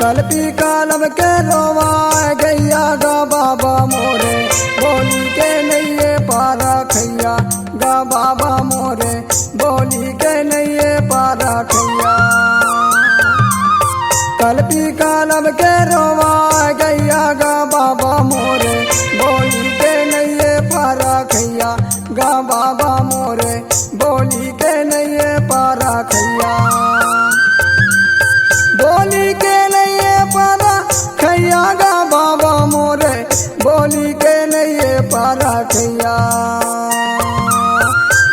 कलपी कालब के रोवाए गैया गा बाबा मोरे, बोली के नैये पारा खैया गा बाबा मोरे, बोली के नैये पारा खैया। कलपी कालब के रोवाए गैया गा बाबा मोरे, बोली के नैये पारा खैया गा बाबा मोरे, बोली के नैये पारा खैया। बोली के नैये पारा खैया गा बाबा मोरे, बोली के नैये पारा खैया।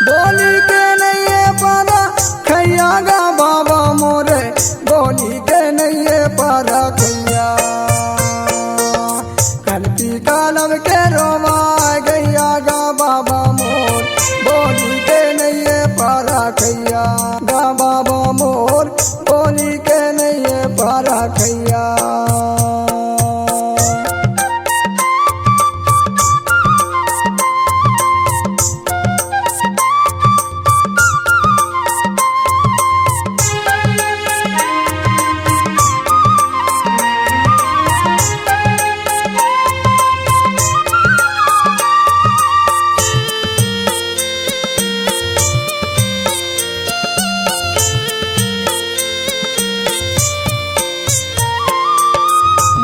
बोली के नैये पारा खैया गा बाबा मोरे, बोली के नैये पारा खैया। कलपी कालब के रोवाए गैया गा बाबा मोर, बोली के नैये पारा खैया गा बाबा मोर, बोली के नैये पारा खैया।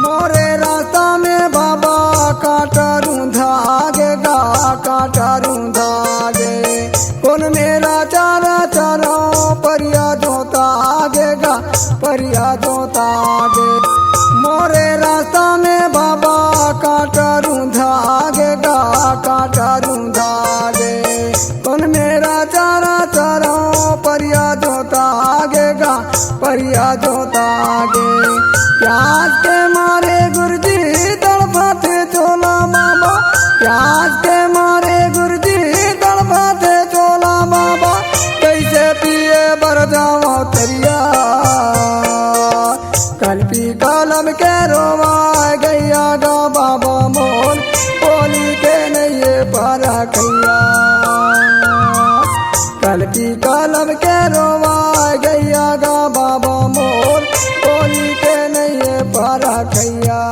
मोरे रास्ता में बाबा कांटा रूंधा आगे गा, कांटा रूंधा आगे कौन मेरा चारा चारा परिया जोता आगे गा, परिया जोता आगे। मोरे रास्ता में बाबा कांटा रूंधा आगे गा, कांटा रूंधा आगे कौन मेरा चारा चारा परिया जोता आगे गा, परिया जोता आगे। प्याज के मारे गुरुजी तड़पाते चोला बाबा, प्याज के मारे गुरुजी तड़पाते चोला बाबा, कैसे पिए बर जाओ तरिया। कलपी कालब के रोवाए गैया गा बाबा मोर, बोली के नैये पारा खैया। कलपी कालब के रोवाए गैया गा बाबा मोर, बोली के नैये पारा खैया।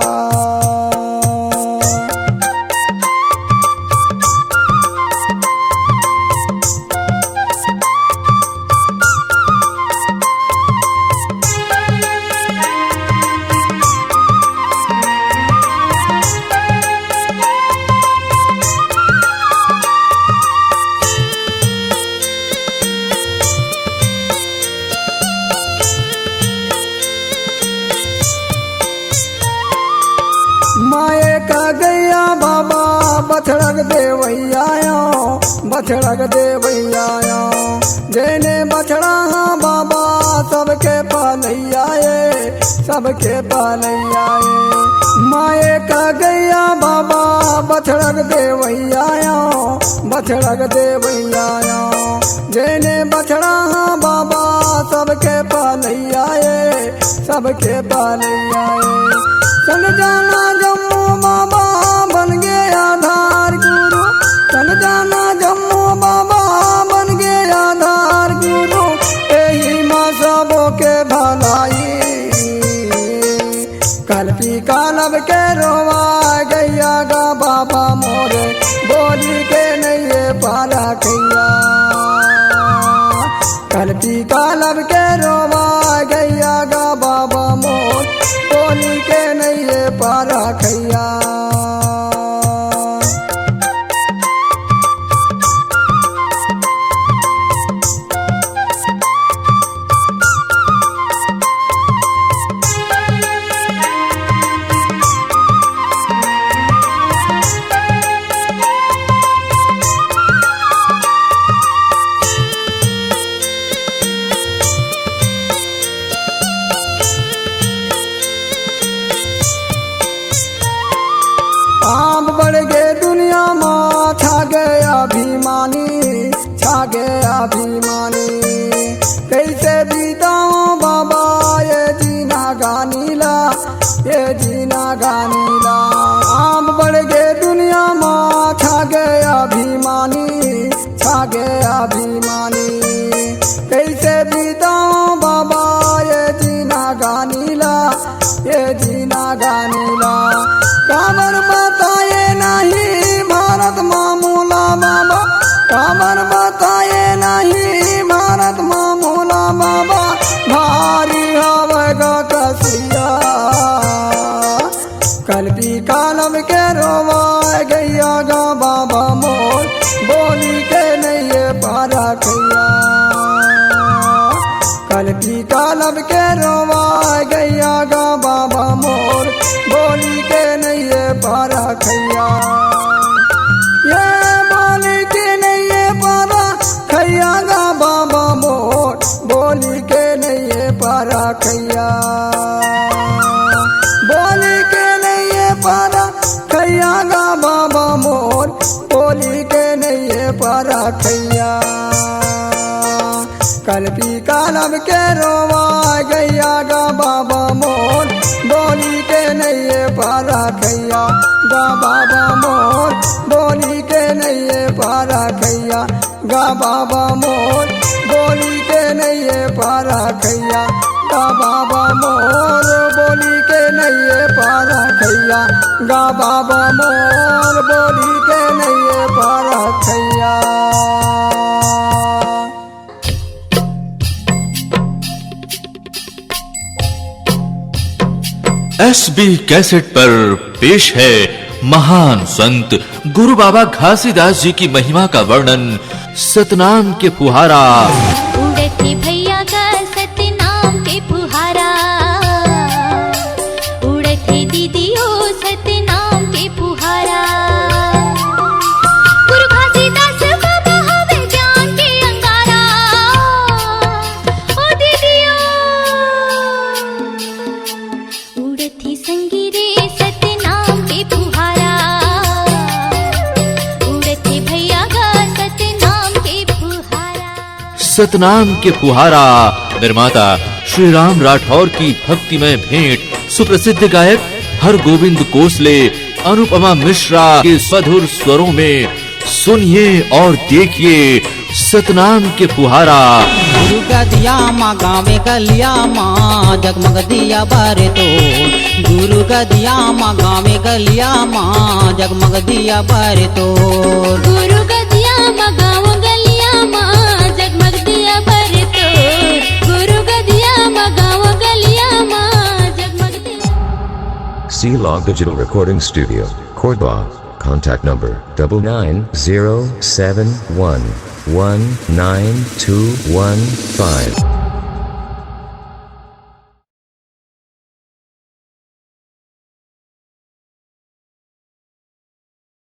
माए का गैया बाबा बछड़क दे भैया, बछड़क दे भैया। जेने बछड़ा बाबा सबके पालैया, सबके पालैया। माए का गैया बाबा बछड़क दे भैया, बछड़क दे भैया। जेने बछड़ा बाबा सबके पालैया, सबके पालैया। चल जाना जम्मू बाबा बन गए आधार गुरु, चल जाना जम्मू बाबा बन गए आधार गुरु, यही माँ सबों के भलाई। कलपी कालब के रोवाए गैया गा बाबा मोरे, बोली के नैये पारा खैया। कलपी कालब के रोवाए गैया गा बाबा मोर, बोली के नैये पारा खैया। आप बढ़ गए दुनिया माँ, छा गया अभिमानी, छा गया अभिमानी। कैसे बीताऊं बाबा ये जीना गानीला, ये जीना गानीला। आप बढ़ गए दुनिया माँ, छा गया अभिमानी, छा गया अभिमानी। कैसे बीताऊं बाबा ये जीना गानीला, रोवा गैया गा बाबा मोर बोली के नहीं ये पारा खैया ये बोली के नहीं ये पारा खैया गा बाबा मोर बोली के नहीं ये पारा खैया बोली के नहीं ये पारा खैया गा बाबा मोर बोली के नहीं ये पारा खैया कल्पी कालब के रोवा गैया गा बाबा मोर बोली के नहीं ये पारा खैया गा बाबा मोर बोली के नहीं ये पारा खैया गा बाबा मोर बोली के नहीं ये पारा खैया गा बाबा मोर बोली के नहीं ये पारा खैया गा बाबा मोर बोली के नहीं ये पारा खैया। SB कैसेट पर पेश है महान संत गुरु बाबा घासीदास जी की महिमा का वर्णन सतनाम के फुहारा। उड़ते भैया का सतनाम के फुहारा उड़ते दीदी हो सतनाम के फुहारा गुरु घासीदास बाबा हवे ज्ञान के अंगारा ओ दीदियो उड़ती संगीरे सतनाम के फुहारा उड़ते भैया का सतनाम के फुहारा। सतनाम के फुहारा निर्माता श्री राम राठौर की भक्तिमय भेंट सुप्रसिद्ध गायक हरगोविंद कोसले अनुपमा मिश्रा के मधुर स्वरों में सुनिए और देखिए सतनाम के फुहारा। गुरु का दिया माँ गावे गलिया माँ जगमग दिया बारे तो गुरु का दिया माँ गावे गलिया माँ जगमग दिया बारे तो गुरु गदिया मगाओ गलिया माँ जगमग दिया बरे तो गुरु गदिया मगाओ गलिया माँ जगमग दिया। C-Log Digital Recording Studio, Cordoba. Contact number 9907119215.